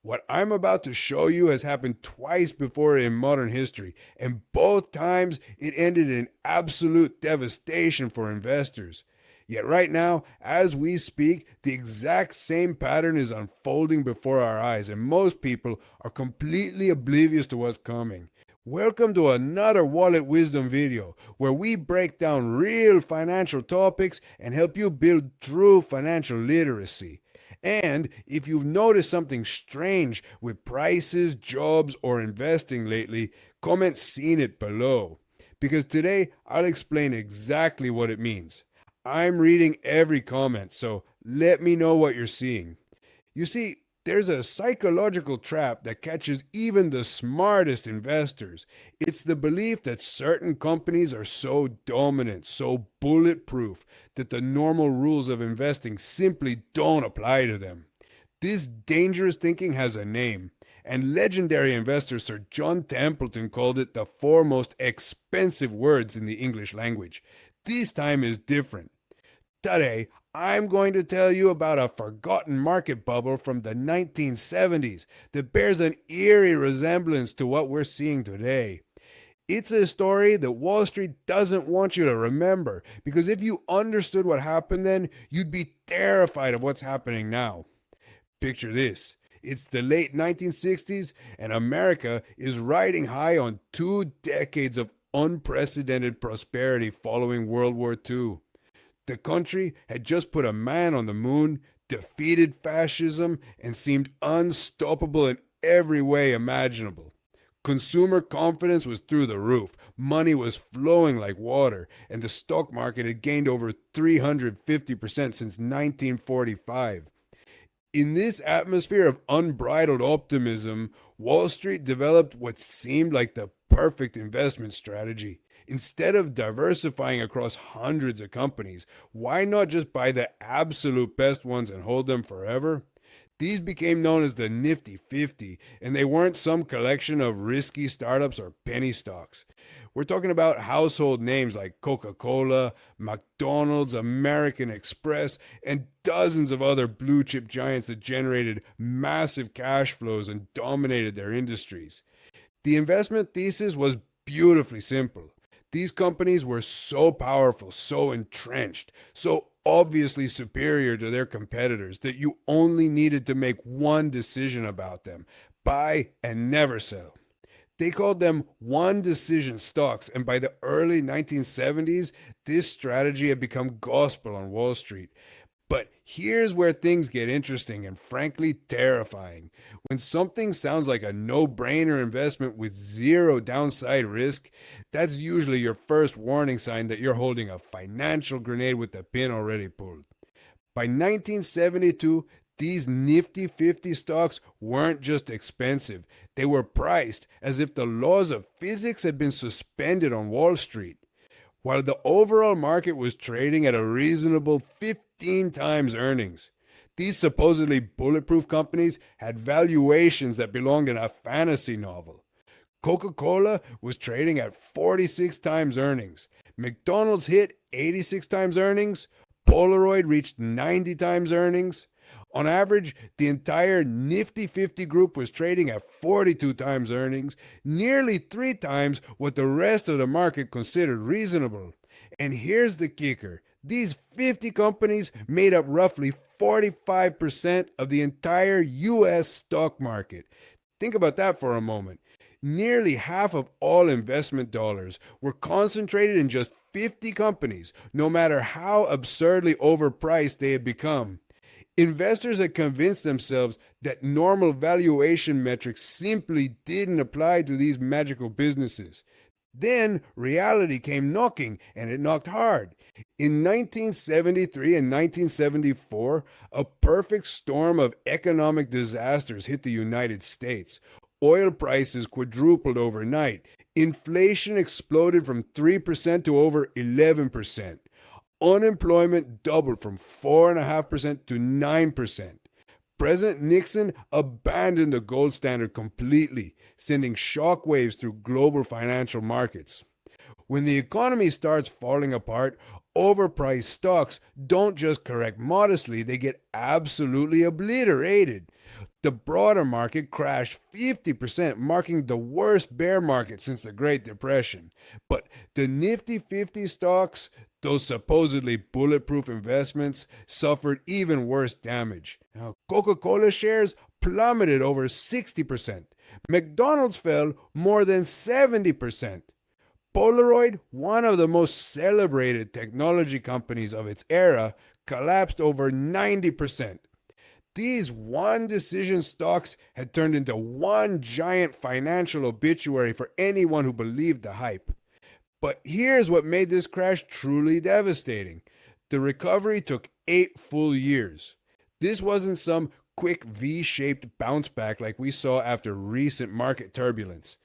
What I'm about to show you has happened twice before in modern history, and both times it ended in absolute devastation for investors. Yet, right now, as we speak, the exact same pattern is unfolding before our eyes, and most people are completely oblivious to what's coming. Welcome to another Wallet Wisdom video where we break down real financial topics and help you build true financial literacy. And if you've noticed something strange with prices, jobs, or investing lately, comment "seen it" below. Because today I'll explain exactly what it means. I'm reading every comment, so let me know what you're seeing. You see, there's a psychological trap that catches even the smartest investors. It's the belief that certain companies are so dominant, so bulletproof, that the normal rules of investing simply don't apply to them. This dangerous thinking has a name, and legendary investor Sir John Templeton called it the four most expensive words in the English language. This time is different. Today, I'm going to tell you about a forgotten market bubble from the 1970s that bears an eerie resemblance to what we're seeing today. It's a story that Wall Street doesn't want you to remember, because if you understood what happened then, you'd be terrified of what's happening now. Picture this. It's the late 1960s, and America is riding high on 2 decades of unprecedented prosperity following World War II. The country had just put a man on the moon, defeated fascism, and seemed unstoppable in every way imaginable. Consumer confidence was through the roof, money was flowing like water, and the stock market had gained over 350% since 1945. In this atmosphere of unbridled optimism, Wall Street developed what seemed like the perfect investment strategy. Instead of diversifying across hundreds of companies, why not just buy the absolute best ones and hold them forever? These became known as the Nifty 50, and they weren't some collection of risky startups or penny stocks. We're talking about household names like Coca-Cola, McDonald's, American Express, and dozens of other blue chip giants that generated massive cash flows and dominated their industries. The investment thesis was beautifully simple. These companies were so powerful, so entrenched, so obviously superior to their competitors that you only needed to make one decision about them: buy and never sell. They called them one decision stocks, and by the early 1970s, this strategy had become gospel on Wall Street. But here's where things get interesting and frankly terrifying. When something sounds like a no brainer investment with zero downside risk, that's usually your first warning sign that you're holding a financial grenade with the pin already pulled. By 1972, these Nifty 50 stocks weren't just expensive, they were priced as if the laws of physics had been suspended on Wall Street. While the overall market was trading at a reasonable 15 times earnings. These supposedly bulletproof companies had valuations that belonged in a fantasy novel. Coca-Cola was trading at 46 times earnings. McDonald's hit 86 times earnings. Polaroid reached 90 times earnings. On average, the entire Nifty 50 group was trading at 42 times earnings, nearly 3 times what the rest of the market considered reasonable. And here's the kicker. These 50 companies made up roughly 45% of the entire US stock market. Think about that for a moment. Nearly half of all investment dollars were concentrated in just 50 companies, no matter how absurdly overpriced they had become. Investors had convinced themselves that normal valuation metrics simply didn't apply to these magical businesses. Then reality came knocking, and it knocked hard. In 1973 and 1974, a perfect storm of economic disasters hit the United States. Oil prices quadrupled overnight. Inflation exploded from 3% to over 11%. Unemployment doubled from 4.5% to 9%. President Nixon abandoned the gold standard completely, sending shockwaves through global financial markets. When the economy starts falling apart, overpriced stocks don't just correct modestly, they get absolutely obliterated. The broader market crashed 50%, marking the worst bear market since the Great Depression. But the Nifty 50 stocks, those supposedly bulletproof investments, suffered even worse damage. Now, Coca-Cola shares plummeted over 60%. McDonald's fell more than 70%. Polaroid, one of the most celebrated technology companies of its era, collapsed over 90%. These one decision stocks had turned into one giant financial obituary for anyone who believed the hype. But here's what made this crash truly devastating. The recovery took 8 full years. This wasn't some quick V-shaped bounce back like we saw after recent market turbulence.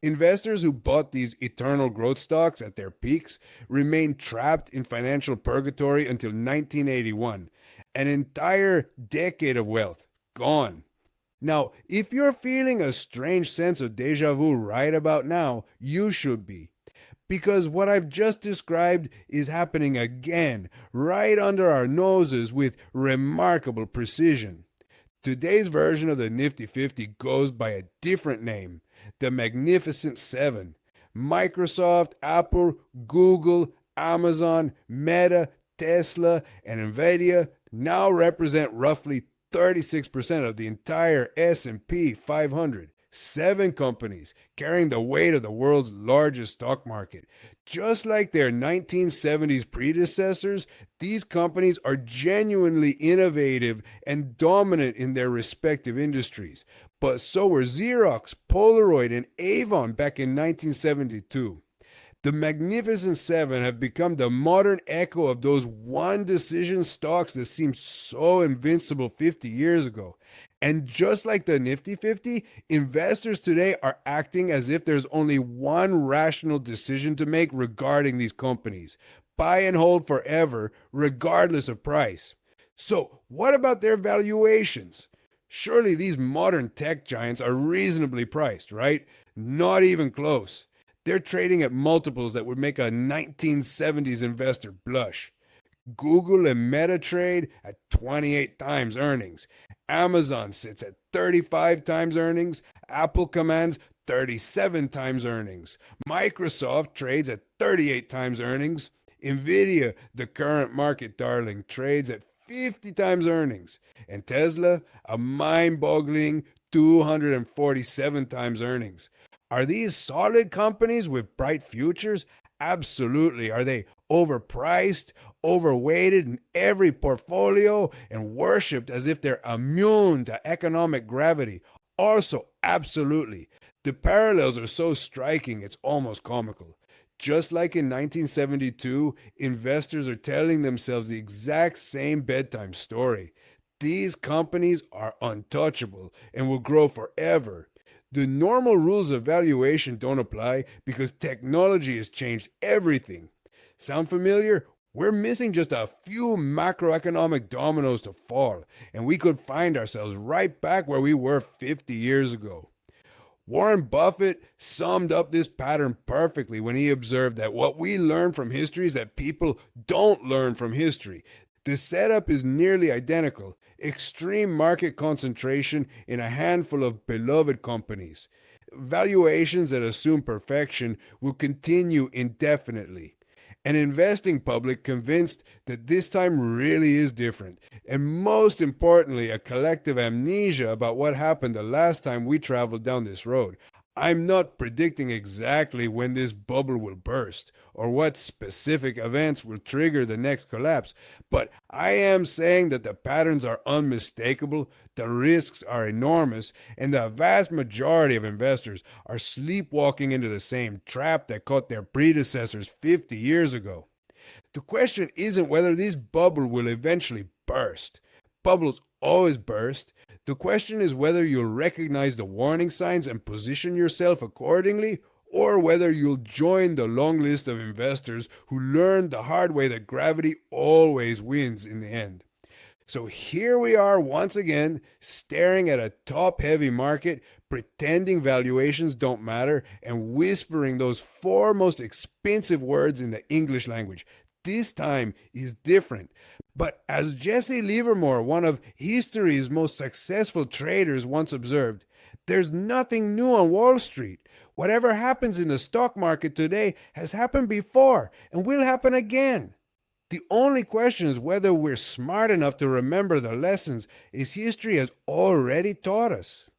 Investors who bought these eternal growth stocks at their peaks remained trapped in financial purgatory until 1981. An entire decade of wealth gone. Now, if you're feeling a strange sense of deja vu right about now, you should be. Because what I've just described is happening again, right under our noses with remarkable precision. Today's version of the Nifty 50 goes by a different name, the Magnificent Seven. Microsoft, Apple, Google, Amazon, Meta, Tesla, and Nvidia now represent roughly 36% of the entire S&P 500. 7 companies carrying the weight of the world's largest stock market. Just like their 1970s predecessors, these companies are genuinely innovative and dominant in their respective industries. But so were Xerox, Polaroid, and Avon back in 1972. The Magnificent Seven have become the modern echo of those one-decision stocks that seemed so invincible 50 years ago. And just like the Nifty 50, investors today are acting as if there's only one rational decision to make regarding these companies: buy and hold forever, regardless of price. So, what about their valuations? Surely these modern tech giants are reasonably priced, right? Not even close. They're trading at multiples that would make a 1970s investor blush. Google and Meta trade at 28 times earnings. Amazon sits at 35 times earnings. Apple commands 37 times earnings. Microsoft trades at 38 times earnings. Nvidia, the current market darling, trades at 50 times earnings. And Tesla, a mind-boggling 247 times earnings. Are these solid companies with bright futures? Absolutely. Are they overpriced, overweighted in every portfolio, and worshipped as if they're immune to economic gravity? Also, absolutely. The parallels are so striking, it's almost comical. Just like in 1972, investors are telling themselves the exact same bedtime story. These companies are untouchable and will grow forever. The normal rules of valuation don't apply because technology has changed everything. Sound familiar? We're missing just a few macroeconomic dominoes to fall, and we could find ourselves right back where we were 50 years ago. Warren Buffett summed up this pattern perfectly when he observed that what we learn from history is that people don't learn from history. The setup is nearly identical: extreme market concentration in a handful of beloved companies. Valuations that assume perfection will continue indefinitely. An investing public convinced that this time really is different, and most importantly, a collective amnesia about what happened the last time we traveled down this road. I'm not predicting exactly when this bubble will burst or what specific events will trigger the next collapse, but I am saying that the patterns are unmistakable, the risks are enormous, and the vast majority of investors are sleepwalking into the same trap that caught their predecessors 50 years ago. The question isn't whether this bubble will eventually burst. Bubbles always burst. The question is whether you'll recognize the warning signs and position yourself accordingly, or whether you'll join the long list of investors who learned the hard way that gravity always wins in the end. So here we are once again, staring at a top heavy market, pretending valuations don't matter, and whispering those four most expensive words in the English language. This time is different. But as Jesse Livermore, one of history's most successful traders, once observed, there's nothing new on Wall Street. Whatever happens in the stock market today has happened before and will happen again. The only question is whether we're smart enough to remember the lessons his history has already taught us.